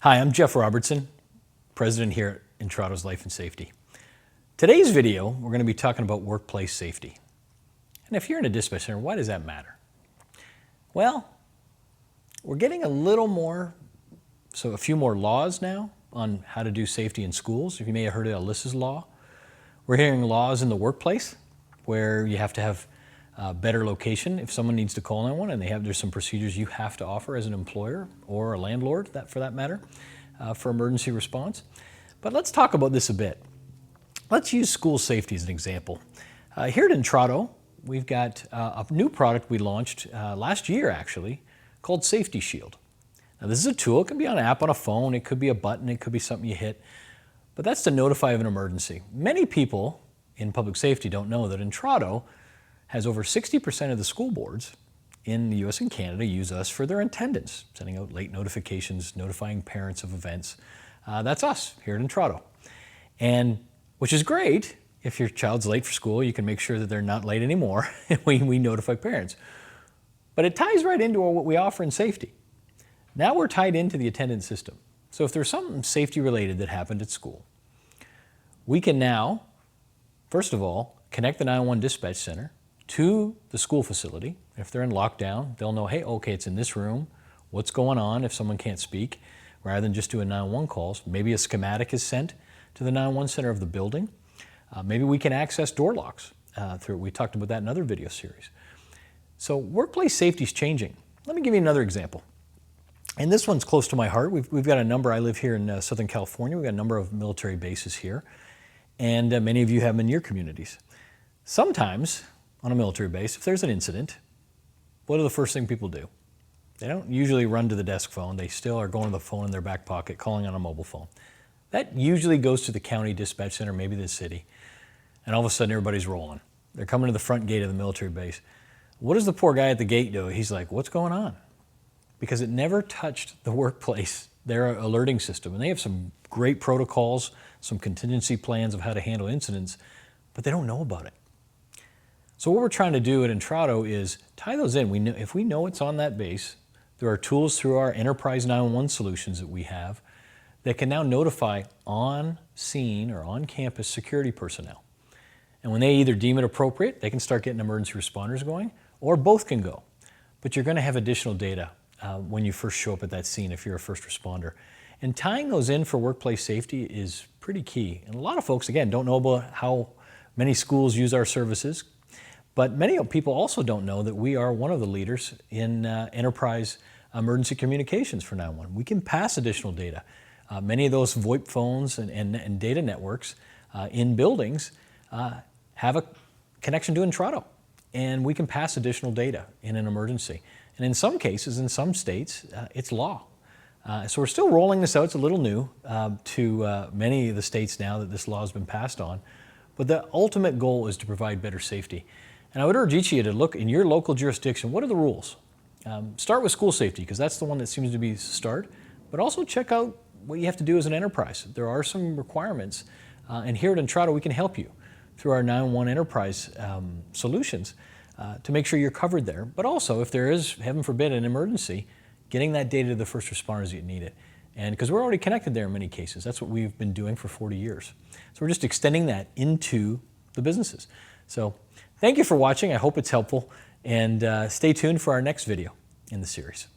Hi, I'm Jeff Robertson, President here at Intrado's Life and Safety. Today's video, we're going to be talking about workplace safety. And if you're in a dispatch center, why does that matter? Well, we're getting a few more laws now on how to do safety in schools. If you may have heard of Alyssa's Law. We're hearing laws in the workplace where you have to have a better location if someone needs to call 911, and there's some procedures you have to offer as an employer or a landlord, for that matter, for emergency response. But let's talk about this a bit. Let's use school safety as an example. Here at Intrado, we've got a new product we launched last year actually called Safety Shield. Now this is a tool. It can be an app on a phone, it could be a button, it could be something you hit, but that's to notify of an emergency. Many people in public safety don't know that Intrado has over 60% of the school boards in the US and Canada use us for their attendance, sending out late notifications, notifying parents of events. That's us here at Intrado. And which is great. If your child's late for school, you can make sure that they're not late anymore. we notify parents. But it ties right into what we offer in safety. Now we're tied into the attendance system. So if there's something safety related that happened at school, we can now, first of all, connect the 911 dispatch center to the school facility. If they're in lockdown, they'll know, hey, okay, it's in this room. What's going on if someone can't speak? Rather than just doing 911 calls, maybe a schematic is sent to the 911 center of the building. Maybe we can access door locks we talked about that in another video series. So workplace safety is changing. Let me give you another example. And this one's close to my heart. We've got a number, I live here in Southern California. We've got a number of military bases here. And many of you have them in your communities. Sometimes on a military base, if there's an incident, what are the first thing people do? They don't usually run to the desk phone. They still are going to the phone in their back pocket, calling on a mobile phone. That usually goes to the county dispatch center, maybe the city, and all of a sudden everybody's rolling. They're coming to the front gate of the military base. What does the poor guy at the gate do? He's like, what's going on? Because it never touched the workplace, their alerting system. And they have some great protocols, some contingency plans of how to handle incidents, but they don't know about it. So what we're trying to do at Intrado is tie those in. If we know it's on that base, there are tools through our Enterprise 911 solutions that we have that can now notify on-scene or on-campus security personnel. And when they either deem it appropriate, they can start getting emergency responders going, or both can go. But you're going to have additional data when you first show up at that scene if you're a first responder. And tying those in for workplace safety is pretty key. And a lot of folks, again, don't know about how many schools use our services. But many people also don't know that we are one of the leaders in enterprise emergency communications for 911. We can pass additional data. Many of those VoIP phones and data networks in buildings have a connection to Intrado, and we can pass additional data in an emergency. And in some cases, in some states, it's law. So we're still rolling this out. It's a little new to many of the states now that this law has been passed on. But the ultimate goal is to provide better safety. And I would urge each of you to look in your local jurisdiction, what are the rules? Start with school safety, because that's the one that seems to be the start, but also check out what you have to do as an enterprise. There are some requirements, and here at Intrado we can help you through our 911 enterprise solutions to make sure you're covered there. But also, if there is, heaven forbid, an emergency, getting that data to the first responders that need it. And because we're already connected there in many cases, that's what we've been doing for 40 years. So we're just extending that into the businesses. So thank you for watching. I hope it's helpful, and stay tuned for our next video in the series.